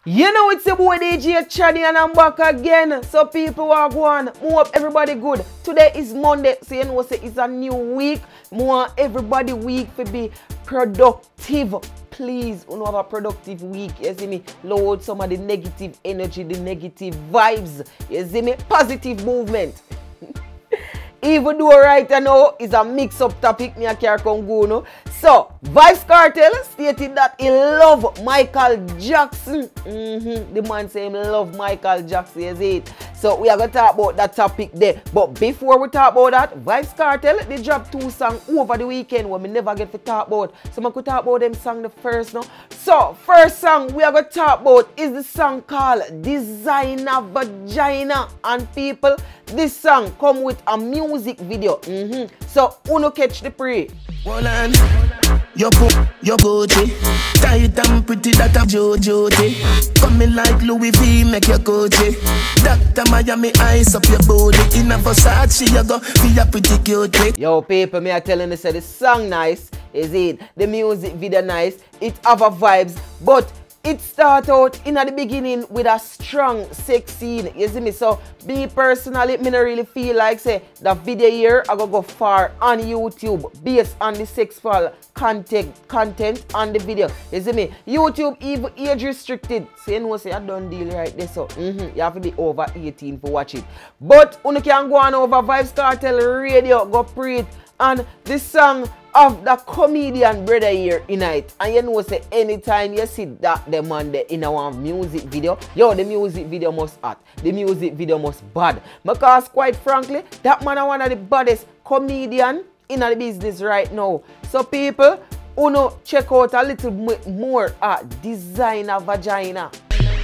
You know it's your boy DJ Chaddy and I'm back again. So people are going, hope everybody good. Today is Monday, so you know it's a new week. More everybody week to be productive. Please, you know, have a productive week. You see me? Load some of the negative energy, the negative vibes. You see me? Positive movement. Even though right now is a mix-up topic, me can't come go no. So, Vybz Kartel stated that he love Michael Jackson. The man say he love Michael Jackson, is it? So, we are going to talk about that topic there. But before we talk about that, Vybz Kartel, they dropped 2 songs over the weekend where we never get to talk about. So, I could talk about them song the first now. So, first song we are going to talk about is the song called Designa Vagina. And people, this song come with a music video. So, uno catch the pre. Hold on, your booty tight and pretty, that a Jojo. Coming like Louis V, make your coachy. Dr. Miami, eyes up your body. In a Versace, you go be a pretty cute. Yo, people, me are telling you, say the song nice, is it? The music video nice, it have a vibes, but it start out in the beginning with a strong sex scene, you see me? So, me personally, me not really feel like say the video here I go far on YouTube based on the sexual content on the video. You see me? YouTube even age restricted. So you know say I don't deal right there. So you have to be over 18 for watch it. But you can go on over Vybz Kartel radio, go pre it, and this song of the comedian brother here in it. And you know say anytime you see that the man there in our music video, yo, the music video must hot. The music video must bad. Because quite frankly, that man is one of the baddest comedian in the business right now. So people, uno check out a little more at Designa Vagina.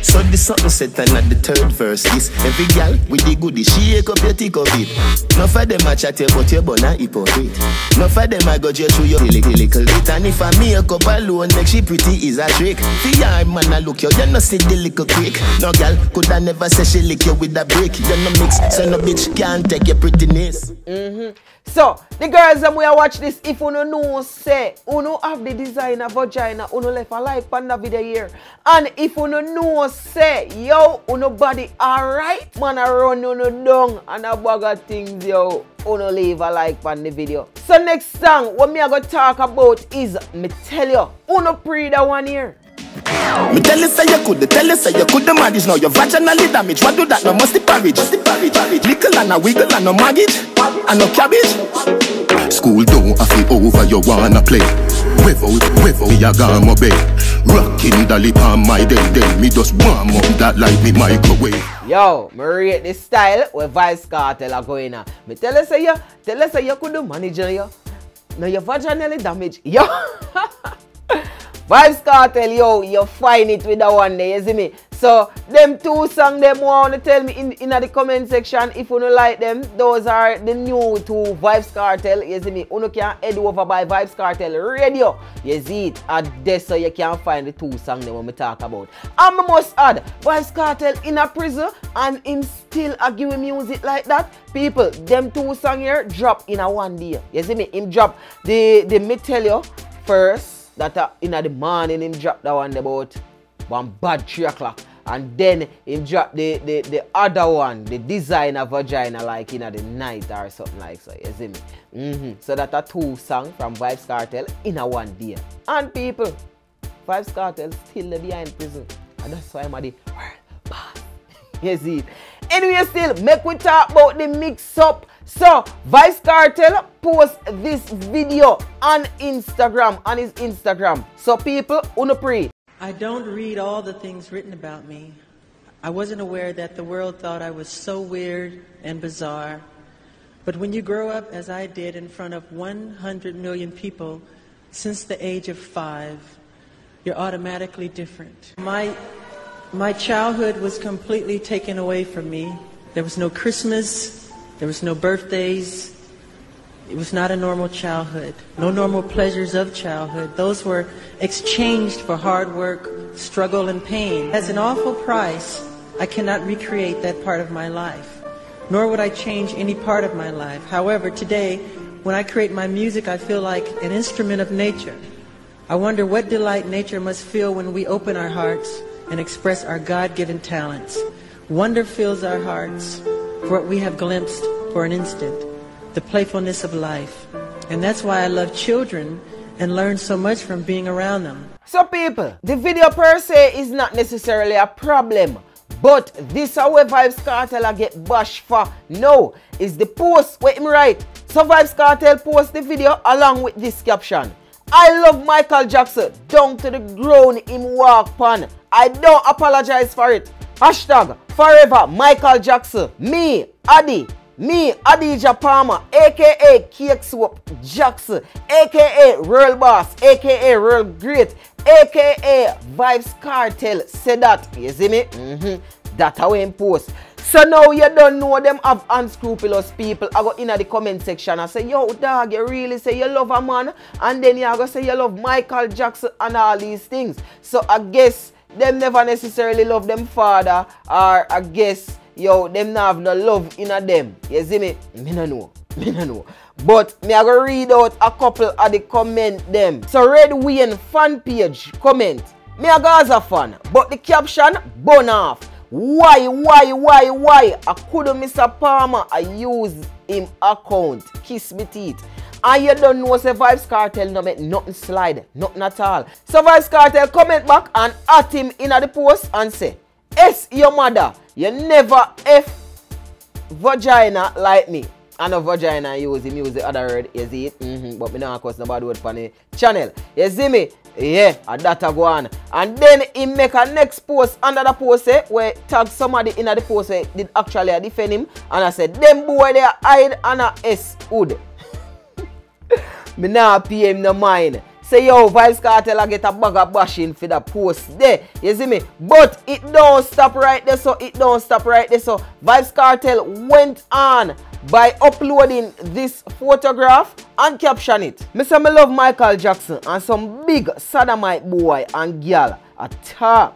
So this something set and at the third verse is every gal with the goodie, shake up your tick of it. No for them I chat about your bona hypocrite. No for them I go just through your little bit. And if I make up alone, make she pretty is a trick. The yard man I look you not see the little quick. No gal could I never say she lick you with a brick. You no mix, so no bitch can't take your prettiness. So, the girls that we watch this, if you don't know, say, you don't have the Designa Vagina, you don't left a like on the video here. And if you don't know, say, yo, you know body alright, man, I run you down and a bag of things, yo, you don't leave a like on the video. So, next song, what me I going to talk about is, me tell you, you don't pre that one here. Me tell you say you could, the manage now your vaginally damage. What do that no must the parage. Little and a wiggle and no maggot and no cabbage. School don't have it over, you wanna play. Without me a gamma bay. Rocking the lip on my day. Me just warm up that like me microwave. Yo, me rate the style where Vybz Kartel are going on. Me tell you say you could do manage yo. Now your vaginally damage. Yo. Vybz Kartel, yo, you find it with that one there, you see me? So, them 2 songs, them want to tell me in the comment section if you don't like them. Those are the new 2 Vybz Kartel, you see me? You can head over by Vybz Kartel radio, you see it? And there so you can find the 2 songs that we talk about. And I must add, Vybz Kartel in a prison and him still giving music like that. People, them 2 songs here drop in a one day, you see me? Him drop the me tell you first. That in the morning him drop that one about one bad 3 o'clock. And then him drop the other one, the Designa Vagina, like in the night or something like so. You see me? So that are 2 songs from Vybz Kartel in a one day. And people, Vybz Kartel still behind prison. And that's why I'm at the world boss. You see it? Anyway, still, make we talk about the mix-up. So, Vybz Kartel post this video on Instagram, on his Instagram. So, people, uno pray. I don't read all the things written about me. I wasn't aware that the world thought I was so weird and bizarre. But when you grow up, as I did, in front of 100 million people since the age of 5, you're automatically different. My childhood was completely taken away from me. There was no Christmas, there was no birthdays. It was not a normal childhood. No normal pleasures of childhood. Those were exchanged for hard work, struggle, and pain. As an awful price, I cannot recreate that part of my life, nor would I change any part of my life. However, today, when I create my music, I feel like an instrument of nature. I wonder what delight nature must feel when we open our hearts and express our God-given talents. Wonder fills our hearts for what we have glimpsed for an instant, the playfulness of life. And that's why I love children and learn so much from being around them. So people, the video per se is not necessarily a problem. But this is where Vybz Kartel get bashed for. No, is the post where him write. So Vybz Kartel post the video along with this caption. I love Michael Jackson down to the ground him walk pan. I don't apologize for it. Hashtag forever Michael Jackson. Me, Adija Palmer, aka Cake Soap Jackson, aka Real Boss, aka Real Great, aka Vybz Kartel. Say that, you see me? That's how him post. So now you don't know them have unscrupulous people. I go in the comment section and say, yo dog, you really say you love a man? And then you go say you love Michael Jackson and all these things. So I guess them never necessarily love them father, or I guess yo, them not have no love in a them. You see me? Me no know. But me I go read out a couple of the comment them. So Red Wayne fan page comment. Me a Gaza fan, but the caption burn off. Why? I couldn't miss a Palmer. I use him account. Kiss me teeth. And you don't know say Vybz Kartel no make nothing slide. Nothing at all. So Vybz Kartel comment back and at him in the post and say, S your mother. You never F vagina like me. I know vagina use the other word, you see it? But me don't cause nobody word for the channel. You see me? Yeah, and that go on. And then he make a next post under the post where tag somebody in the post where did actually defend him. And I said, them boy they hide and a S hood. Me nah pay him no mind. Say yo, Vybz Kartel I get a bag of bashing for the post there. You see me? But it don't stop right there, so Vybz Kartel went on by uploading this photograph and caption it. Me say me love Michael Jackson and some big sodomite boy and girl attack.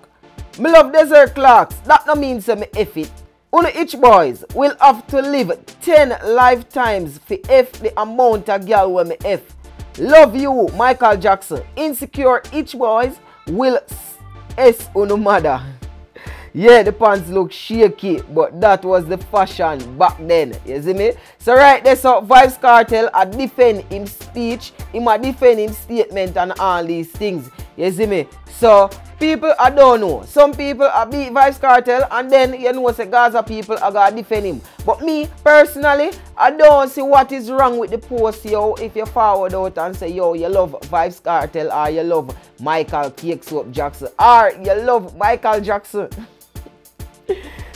Me love Desert Clarks. That no means me F it. Only each boys will have to live 10 lifetimes for F the amount of girl when me F. Love you, Michael Jackson. Insecure each boys will S on mother. Yeah, the pants look shaky, but that was the fashion back then. You see me? So right there, so Vybz Kartel I defend him speech, him a defend him statement and all these things. You see me? So people I don't know. Some people I beat Vybz Kartel and then you know say Gaza people I gotta defend him. But me personally, I don't see what is wrong with the post, yo. If you forward out and say yo, you love Vybz Kartel or you love Michael Cake Soap Jackson or you love Michael Jackson.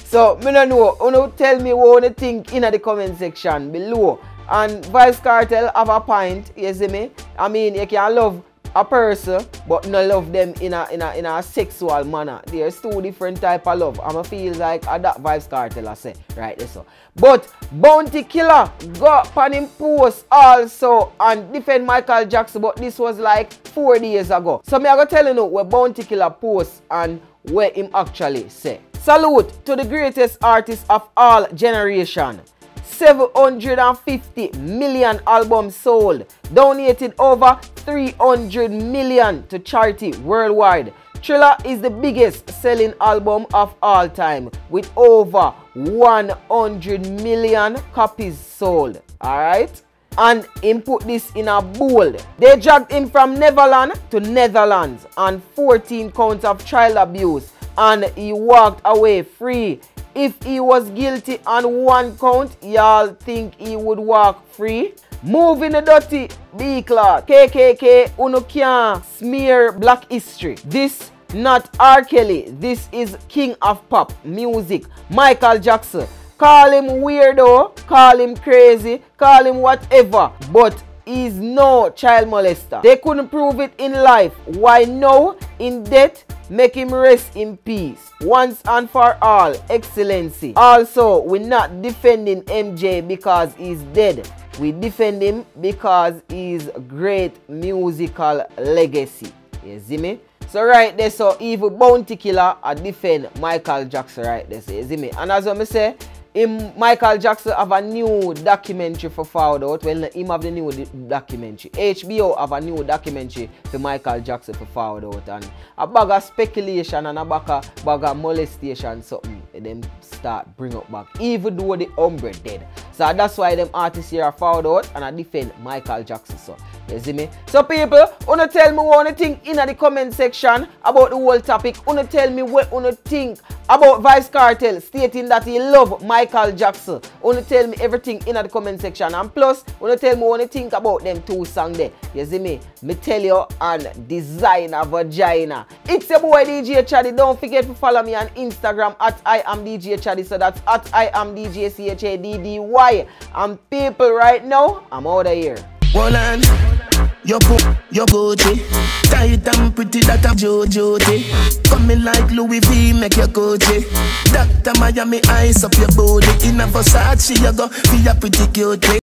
So, me no know. You tell me what you think in the comment section below. And Vybz Kartel have a point, you see me? I mean, you can love a person, but not love them in a sexual manner. There's two different type of love. And I feel like that Vybz Kartel I say, right there so. But Bounty Killer got on him post also and defend Michael Jackson, but this was like 4 days ago. So me I go tell you now where Bounty Killer post and where him actually say. Salute to the greatest artist of all generation. 750 million albums sold. Donated over 300 million to charity worldwide. Thriller is the biggest selling album of all time with over 100 million copies sold. Alright? And him put this in a bold. They dragged him from Neverland to Netherlands on 14 counts of child abuse. And he walked away free. If he was guilty on 1 count, y'all think he would walk free? Moving the dirty B-Class. KKK, uno can't smear black history. This not R. Kelly. This is king of pop music. Michael Jackson. Call him weirdo, call him crazy, call him whatever. But he's no child molester. They couldn't prove it in life. Why now? In death? Make him rest in peace. Once and for all, excellency. Also, we're not defending MJ because he's dead. We defend him because he's great musical legacy. You see me? So right there, so evil Bounty Killer I defend Michael Jackson right there. So you see me? And as I say, Michael Jackson have a new documentary for Forward Out. Well, him have the new documentary. HBO have a new documentary for Michael Jackson for Forward Out. And a bag of speculation and a bag of molestation something them start bring up back. Even though the Umbre dead. So that's why them artists here are Forward Out and I defend Michael Jackson. So you see me? So people, wanna tell me what you think in the comment section about the whole topic. Wanna tell me what you think about Vybz Kartel stating that he love Michael Jackson. Wanna tell me everything in the comment section. And plus, wanna tell me what you think about them two songs there. You see me? Me tell you on Designa Vagina. It's your boy DJ Chaddy. Don't forget to follow me on Instagram at I am DJ Chaddy. So that's at I am DJ CHADDY. And people, right now, I'm out of here. One on, your Gucci, tight and pretty that a Jojo. Coming like Louis V, make your Gucci. Dr. Miami, ice up your body. In a Versace, you go be a pretty cute.